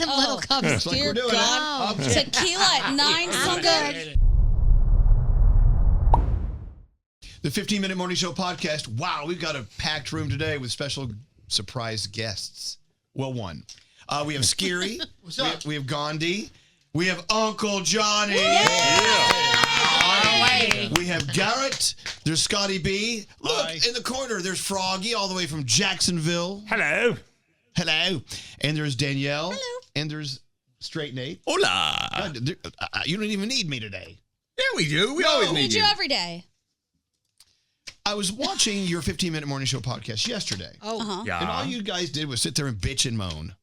little cups. It's like we're doing God. Tequila at 9. So good. The 15-Minute Morning Show podcast. Wow, we've got a packed room today with special surprise guests. Well, one. We have Scary. What's up? We have Gandhi. We have Uncle Johnny. We have Garrett. There's Scotty B. Look, in the corner, there's Froggy all the way from Jacksonville. Hello. Hello. And there's Danielle. Hello. And there's Straight Nate. Hola. God, you don't even need me today. Yeah, we do. We always need you. every day. I was watching your 15-Minute Morning Show podcast yesterday. Oh. Yeah. And all you guys did was sit there and bitch and moan.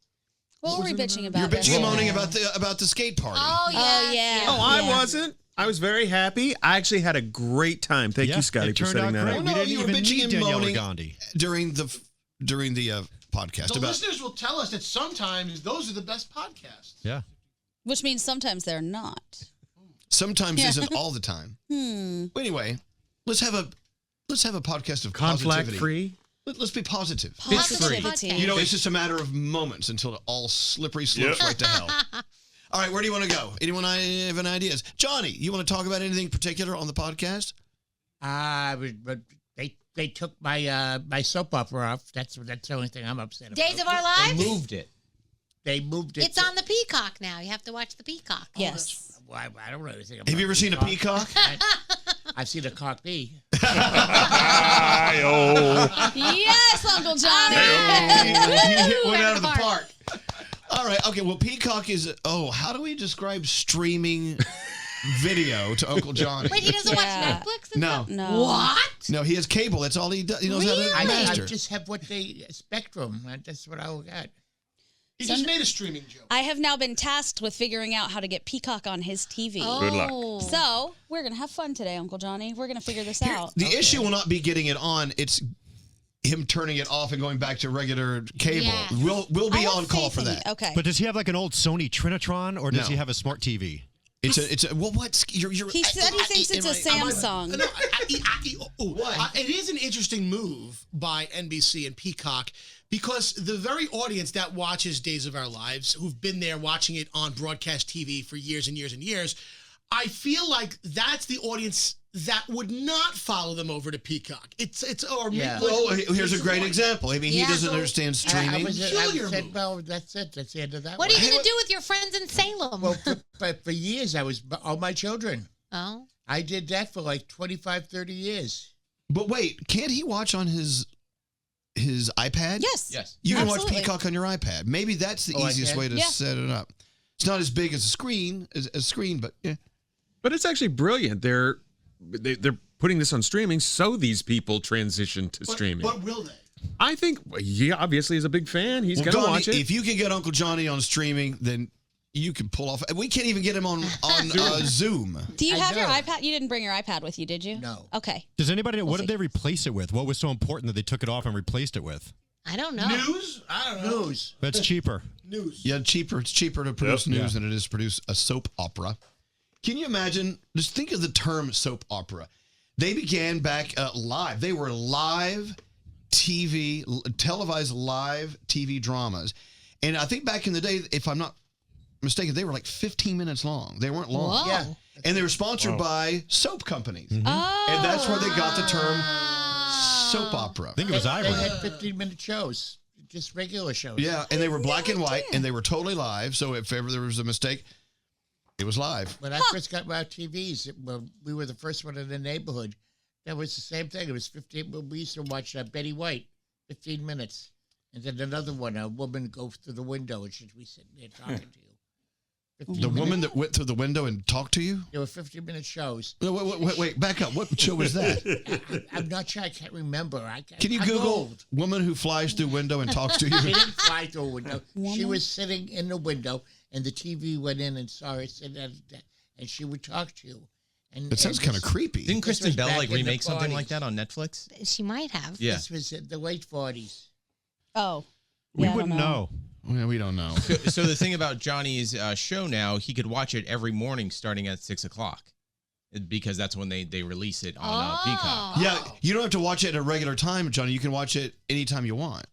What were we bitching about? You're bitching and moaning about the skate party. Oh, yeah. Oh, I wasn't. I was very happy. I actually had a great time. Thank you, Scotty, for setting that up. Oh, no, you were bitching and moaning Gandhi during the podcast. The listeners will tell us that sometimes those are the best podcasts. Yeah. Which means sometimes they're not. Sometimes isn't all the time. But anyway, let's have a podcast of Conflict positivity. free. Let's be positive. Positivity. You know, it's just a matter of moments until it all slippery slopes right to hell. All right, where do you want to go? Anyone have any ideas? Johnny, you want to talk about anything particular on the podcast? But they took my my soap opera off. That's the only thing I'm upset about. Days of Our Lives? They moved it. It's on the Peacock now. You have to watch the Peacock. Yes. Well, I don't know anything about Have you ever seen a peacock? I've seen a cockney. Yes, Uncle Johnny. You hit one out of the park. All right. Okay. Well, Peacock is. How do we describe streaming video to Uncle Johnny? Wait, he doesn't watch Netflix? No. What? No, he has cable. That's all he does. He knows how to I master. just have Spectrum. That's what I got. He just made a streaming joke. I have now been tasked with figuring out how to get Peacock on his TV. Good luck. So we're going to have fun today, Uncle Johnny. We're going to figure this out. The issue will not be getting it on. It's him turning it off and going back to regular cable. Yeah. We'll be on call for that. Okay. But does he have like an old Sony Trinitron, or does he have a smart TV? It's a well. What's you're? He said he thinks it's a Samsung. It is an interesting move by NBC and Peacock because the very audience that watches Days of Our Lives, who've been there watching it on broadcast TV for years and years and years, I feel like that's the audience that would not follow them over to Peacock. Here's a great example. I mean, he doesn't understand streaming. Well, that's it. That's the end of that. What are you going to do with your friends in Salem? Well, for years, I was all my children. Oh. I did that for like 25, 30 years. But wait, can't he watch on his iPad? Yes. You can Absolutely. watch Peacock on your iPad. Maybe that's the easiest way to set it up. It's not as big as a screen, but yeah. But it's actually brilliant. They're putting this on streaming so these people transition to streaming. But will they? I think he obviously is a big fan. He's going to watch it. If you can get Uncle Johnny on streaming, then you can pull off. We can't even get him on Zoom. Do you have your iPad? You didn't bring your iPad with you, did you? No. Okay. Does anybody know what did they replace it with? What was so important that they took it off and replaced it with? I don't know. News? I don't know. News. That's cheaper. News. Yeah, cheaper. It's cheaper to produce news than it is to produce a soap opera. Can you imagine? Just think of the term soap opera. They began back live. They were live TV, televised live TV dramas. And I think back in the day, if I'm not mistaken, they were like 15 minutes long. They weren't long. Whoa. Yeah. And they were sponsored by soap companies. Mm-hmm. Oh. And that's where they got the term soap opera. I think it was They Ivory. had 15-minute shows, just regular shows. Yeah, and they were black and white, and they were totally live. So if ever there was a mistake, it was live. When I first got my TVs, we were the first one in the neighborhood. That was the same thing. It was 15. We used to watch Betty White, 15 minutes. And then another one, a woman go through the window and she'd be sitting there talking to you. The woman that went through the window and talked to you? There were 15-minute shows. No, wait, back up. What show was that? I'm not sure. I can't remember. Can you I'm Google old. woman who flies through window and talks to She you? didn't fly through a window. She was sitting in the window, and the TV went in and saw her sit and she would talk to you. And It sounds kind of creepy. Didn't Kristen was Bell back like in the remake something 40s. like that on Netflix? She might have. Yeah. This was in the late 40s. Oh. We Yeah, I wouldn't don't know. Yeah, we don't know. So the thing about Johnny's show now, he could watch it every morning starting at 6 o'clock because that's when they release it on Peacock. Yeah, you don't have to watch it at a regular time, Johnny. You can watch it anytime you want.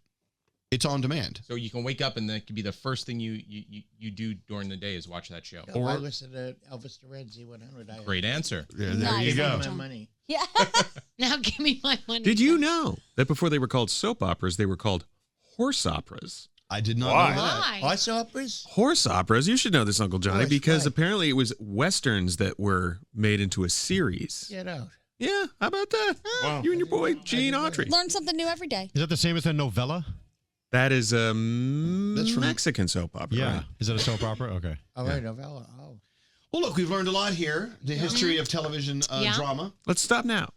It's on demand. So you can wake up and that could be the first thing you do during the day is watch that show. No, I listen to Elvis Duran Z100. Great answer. Yeah, there Nice. you go. My money. Yeah. Now give me my money. Did you know that before they were called soap operas, they were called horse operas? I did not Why? know that. Why? Horse operas? Horse operas. You should know this, Uncle Johnny, Horse, because why? apparently it was westerns that were made into a series. Get out. Yeah, how about that? Wow. You and your boy Gene Autry. Learn something new every day. Is that the same as a novella? That is a That's from- Mexican soap opera. Yeah. right? Is it a soap opera? Okay. Oh, right, novella. Oh. Well, look, we've learned a lot here. The history of television Yeah. drama. Let's stop now.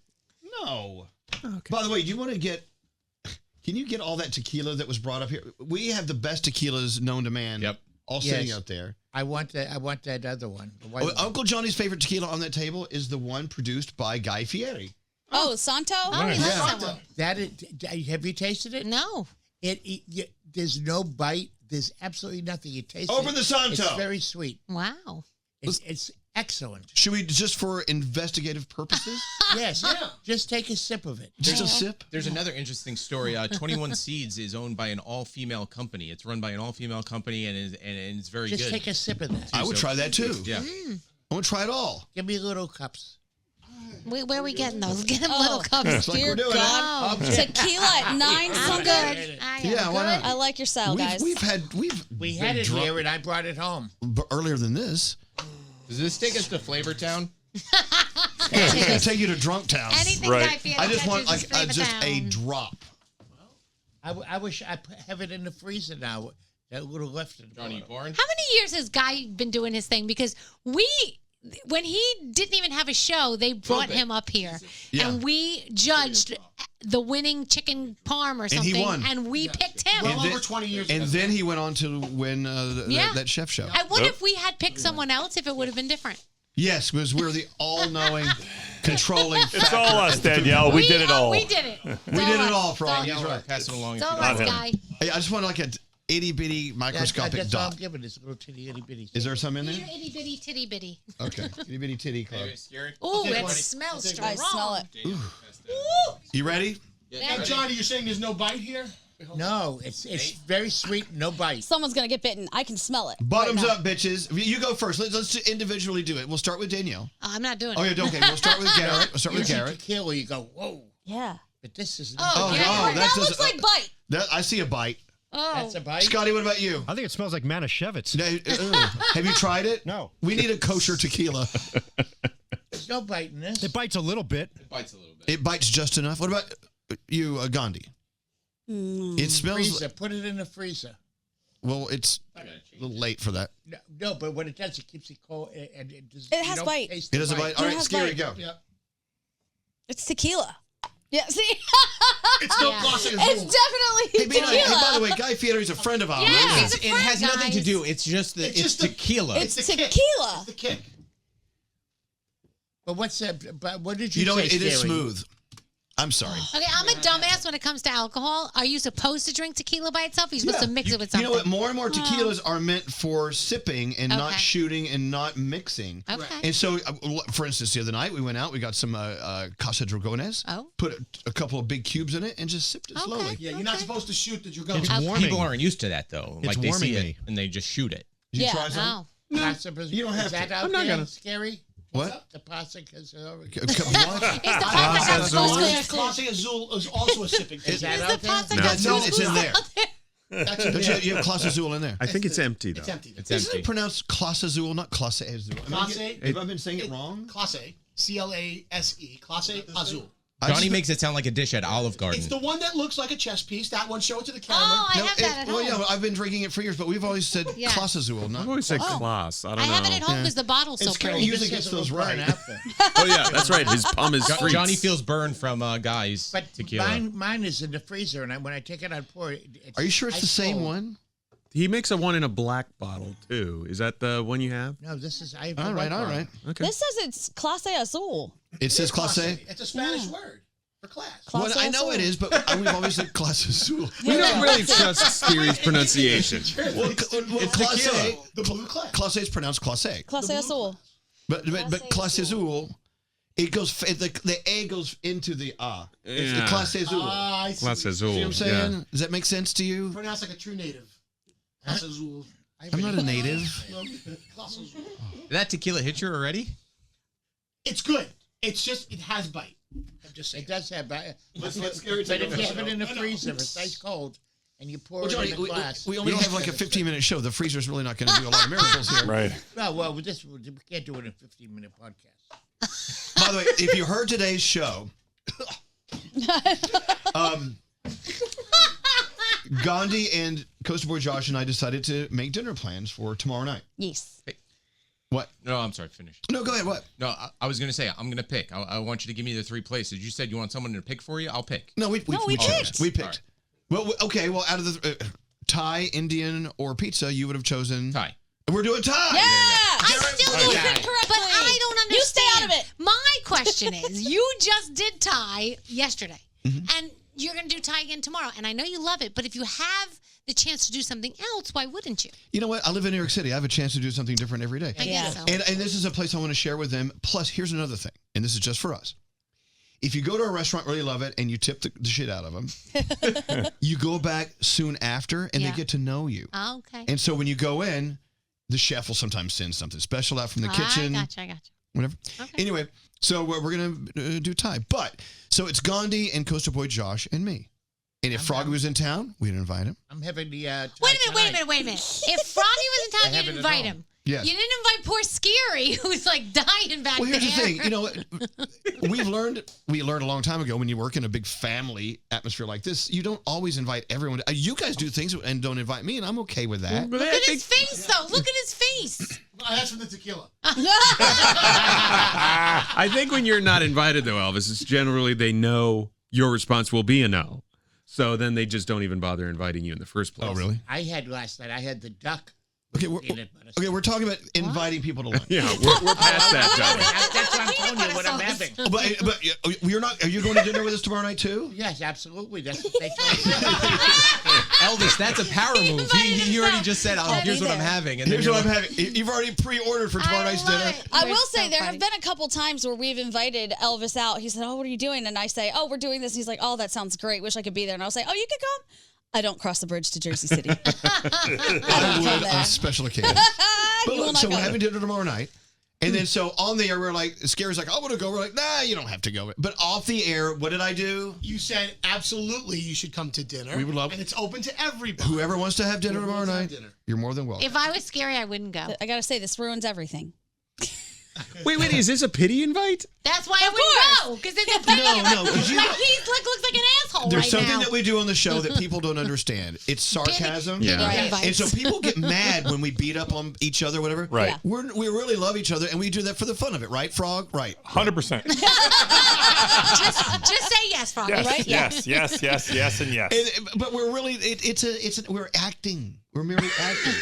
No. Okay. By the way, do you want to get? Can you get all that tequila that was brought up here? We have the best tequilas known to man. Yep. All Yes. sitting out there. I want that other one. The white Oh, one. Uncle Johnny's favorite tequila on that table is the one produced by Guy Fieri. Oh, Santo? Oh, he loves Yeah. that one. That is, have you tasted it? No. There's no bite. There's absolutely nothing. You taste Open it. the Santo. It's very sweet. Wow. It's excellent. Should we, just for investigative purposes, Yes. Just take a sip of it. just a sip? There's another interesting story. 21 Seeds is owned by an all-female company. It's run by an all-female company and it's very Just good. take a sip of that. I would try that too. Yeah. I want to try it all. Give me little cups. Where are we getting those? Get them little cups. It's like Dear we're doing God. it. Tequila at 9 I'm something. good. Yeah, why not? I like your style, guys. We We had been it drunk here, and I brought it home. earlier than this. Does this take us to Flavor Town? It's gonna take you to Drunk Town. Anything Right. Guy Fieri I just want touches like is just a Flavor Town. drop. I wish I have it in the freezer now. That little left in the Johnny bottom. Born? How many years has Guy been doing his thing? Because when he didn't even have a show, they brought him up here, Yeah. and we judged the winning chicken parm or And he something, won. and we picked him. Well then- over 20 years And ago. then he went on to win Yeah. that chef show. I wonder if we had picked someone else, if it would have been different. Yes, because we're the all-knowing, controlling. It's all us, Danielle. We did it all. We did it. We did it all, Frog. He's Yeah, right. pass it along. It's if you all don't. us, him. Guy. Hey, I just want like a itty-bitty microscopic That's all I'm dot. giving. This little itty bitty. Is there some in Your there? itty bitty titty bitty. Okay. Itty-bitty titty club. Maybe it's scary. Ooh, take it one. smells I'll take strong. I smell it. You ready? Now, Johnny, you're saying there's no bite here? No, it's very sweet. No bite. Someone's going to get bitten. I can smell it. Bottoms right now. up, bitches. You go first. Let's individually do it. We'll start with Danielle. Oh, I'm not doing Oh, it. yeah, okay. We'll start with Garrett. We'll start You with see Garrett. tequila, you go, whoa. Yeah. But this is Oh, Oh, yeah. no, that doesn't- looks like bite. I see a bite. Oh, that's a bite. Scotty, what about you? I think it smells like Manischewitz. Have you tried it? No. We need a kosher tequila. There's no bite in this. It bites a little bit. It bites a little bit. It bites just enough. What about you, Gandhi? It smells. Freezer. Put it in the freezer. Well, it's a little late for that. No, but when it does, it keeps it cold. And it, does, It you has don't bite. taste It the has a bite. All It right, has Scary, bite. go. Yeah. It's tequila. Yeah, see? It's no Yeah. classic It's Azul. definitely Hey, tequila. by the way, Guy Fieri's a friend of ours. Yeah, he's a It has friend, nothing to guys. do. It's just the It's it's just the- tequila. It's the kick. tequila. It's the kick. But what's that? But what did you, You know, say, it is Scary? smooth. I'm sorry. Okay, I'm a dumbass when it comes to alcohol. Are you supposed to drink tequila by itself? Or are you supposed to mix it with You something? know what? More and more tequilas are meant for sipping and not Okay. shooting and not mixing. Okay. And so, for instance, the other night we went out, we got some Casa Dragones, Oh. put a couple of big cubes in it, and just sipped it slowly. Yeah, you're not supposed to shoot the Dragon. It's Okay. warming. People aren't used to that though. It's Like they see warming it me. and they just shoot it. Did you Yeah. try some? Oh. Pasta, You don't have is that to. out I'm not there, gonna. Scary? What? The pasta because What? It's the part that has Azul. mustard. Clase Azul is also a sipping Is thing. that It's out the there? part that No. has No, it's in mustard. there. That's in Don't there. you have Class Azul in there? I think it's empty, though. It's empty. It's Isn't empty. it pronounced Class Azul, not Clase Azul? Clase- Have I been saying it wrong? Clase. Clase. Clase Azul. Johnny makes it sound like a dish at Olive Garden. It's the one that looks like a chess piece. That one, show it to the camera. Oh, I No, have that at well, home. yeah, I've been drinking it for years, but we've always said Yeah. Class Azul, I've not. always said class. I don't I know. have it at home because the bottle's so It's kind of pretty. usually gets those right. After. Oh, yeah, that's right. His palm is freaks. Johnny feels burned from Guy's But tequila. mine is in the freezer, and when I take it out, pour it. Are you sure it's the ice same cold. one? He makes a one in a black bottle, too. Is that the one you have? No, this is. I have All the right, white all one. right. Okay. This says it's Clase Azul. It says Class A. It's a Spanish word for class. Well, Clase I know Azul. it is, but we've always said Class Azul. We don't really trust Siri's pronunciation. Well, Class A. The blue class. Class A is pronounced Class A. Clase Azul. But Class Azul It goes. The A goes into the A. It's the Yeah. classe azul. I see. Classe azul. See what I'm saying? Yeah. Does that make sense to you? Pronounced like a true native. Classe azul. I'm not a native. Classe azul. Did that tequila hit you already? It's good. It's just, it has bite. I'm just saying. It does have bite. Let's let Scary But take if over you the have it show. in the freezer, it's ice cold, and you pour Well, Johnny, it in a glass. we only have like a 15-minute show. The freezer's really not going to do a lot of miracles here. Right. No, well, we can't do it in a 15-minute podcast. By the way, if you heard today's show, Gandhi and Coaster Boy Josh and I decided to make dinner plans for tomorrow night. Yes. What? No, I'm sorry. Finish. No, go ahead. What? No, I was going to say, I'm going to pick. I want you to give me the 3 places. You said you want someone to pick for you? I'll pick. No, we chose. picked. We picked. All right. Well, okay. Well, out of the Thai, Indian, or pizza, you would have chosen Thai. We're doing Thai. Yeah. I still You don't, did correctly. but I don't understand. You stay out of it. My question is, you just did Thai yesterday, Mm-hmm. and you're going to do Thai again tomorrow. And I know you love it, but if you have the chance to do something else, why wouldn't you? You know what? I live in New York City. I have a chance to do something different every day. I guess so. And this is a place I want to share with them. Plus, here's another thing, and this is just for us. If you go to a restaurant, really love it, and you tip the shit out of them, you go back soon after, and Yeah. they get to know you. Oh, okay. And so when you go in, the chef will sometimes send something special out from the kitchen. I gotcha. Whatever. Okay. Anyway, so we're going to do Thai. But, so it's Gandhi and Coaster Boy Josh and me. And if Froggy was in town, we'd invite him. I'm having the. Wait a minute. If Froggy was in town, I have you'd it at invite home. him. Yes. You didn't invite poor Scary, who's like dying back Well, there. here's the thing. You know what? We learned a long time ago when you work in a big family atmosphere like this, you don't always invite everyone. You guys do things and don't invite me, and I'm okay with that. Look at his face, though. Look at his face. That's from the tequila. I think when you're not invited, though, Elvis, it's generally they know your response will be a no. So then they just don't even bother inviting you in the first place. Oh, really? I had last night. I had the duck. Okay, peanut butter. we're talking about inviting people to lunch. Yeah, we're past that, Johnny. That's what I'm telling you. What I'm having. But you're not. Are you going to dinner with us tomorrow night too? Yes, absolutely. That's what they told me. Elvis, that's a power move. He already just said, I'll here's be what I'm there. having. And Here's then what you're I'm having. You've already pre-ordered for tomorrow night's dinner. I will say there have been a couple times where we've invited Elvis out. He said, "Oh, what are you doing?" And I say, "Oh, we're doing this." And he's like, "Oh, that sounds great. Wish I could be there." And I'll say, "Oh, you could come." I don't cross the bridge to Jersey City. I would on special occasions. But You will look, not so go. we're having dinner tomorrow night. And then so on the air, we're like, Scary's like, I want to go. We're like, nah, you don't have to go. But off the air, what did I do? You said absolutely you should come to dinner. We would love- and it's open to everybody. Whoever wants to have dinner Whoever tomorrow wants to have night, dinner. you're more than welcome. If I was Scary, I wouldn't go. I gotta say, this ruins everything. Wait, is this a pity invite? That's why I wouldn't go, because it's a thing. No, 'cause you- Like, he looks like an asshole There's right something now. that we do on the show that people don't understand. It's sarcasm. Yeah. Right. And so people get mad when we beat up on each other, whatever. Right. Yeah. We really love each other, and we do that for the fun of it, right, Frog? Right. 100%. just say yes, Froggy. Yes, Right? yes, yes, yes, yes, and yes. But we're really, we're acting. We're merely acting.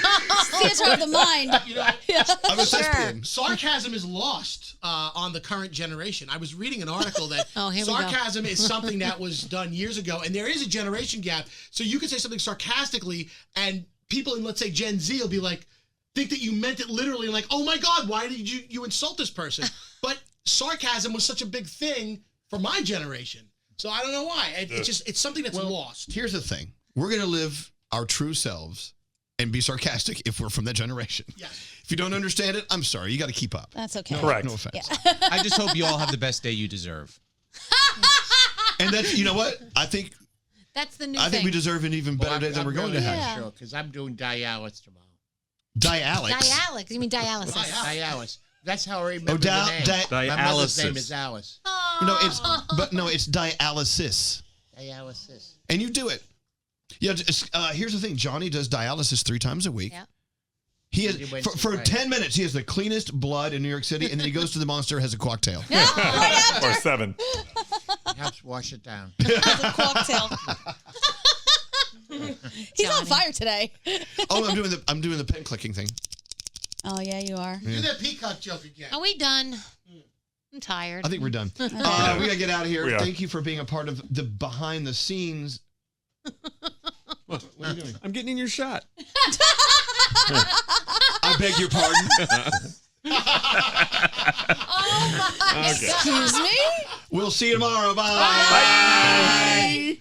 Theater of the mind. I'm a thespian. Sarcasm is lost on the current generation. I was reading an article that Oh, here we go. sarcasm is something that was done years ago, and there is a generation gap. So you could say something sarcastically, and people in, let's say, Gen Z will be like, think that you meant it literally, like, oh my God, why did you insult this person? But sarcasm was such a big thing for my generation. So I don't know why. It's something that's lost. Here's the thing. We're going to live our true selves and be sarcastic if we're from that generation. Yes. If you don't understand it, I'm sorry. You got to keep up. That's okay. Correct. No offense. I just hope you all have the best day you deserve. And that's, you know what? I think That's the new I thing. think we deserve an even better day than we're going to have. Yeah. Sure, because I'm doing dialysis tomorrow. Dialysis. Dialysis. You mean dialysis? Dialysis. That's how I remember Oh, the name. My mother's name Dialysis. is Alice. No, it's dialysis. Dialysis. And you do it. Yeah, here's the thing. Johnny does dialysis 3 times a week. Yep. He has He went for to- 10 minutes. He has the cleanest blood in New York City, and then he goes to the Monster, has a cocktail. Or 7. It helps wash it down. It's a cocktail. He's on Johnny. fire today. Oh, I'm doing the pen clicking thing. Oh yeah, you are. Do that peacock joke again. Are we done? I'm tired. I think we're done. We gotta get out of here. We are. Thank you for being a part of the behind the scenes. What are you doing? I'm getting in your shot. I beg your pardon. Oh my God. Excuse me? We'll see you tomorrow. Bye. Bye.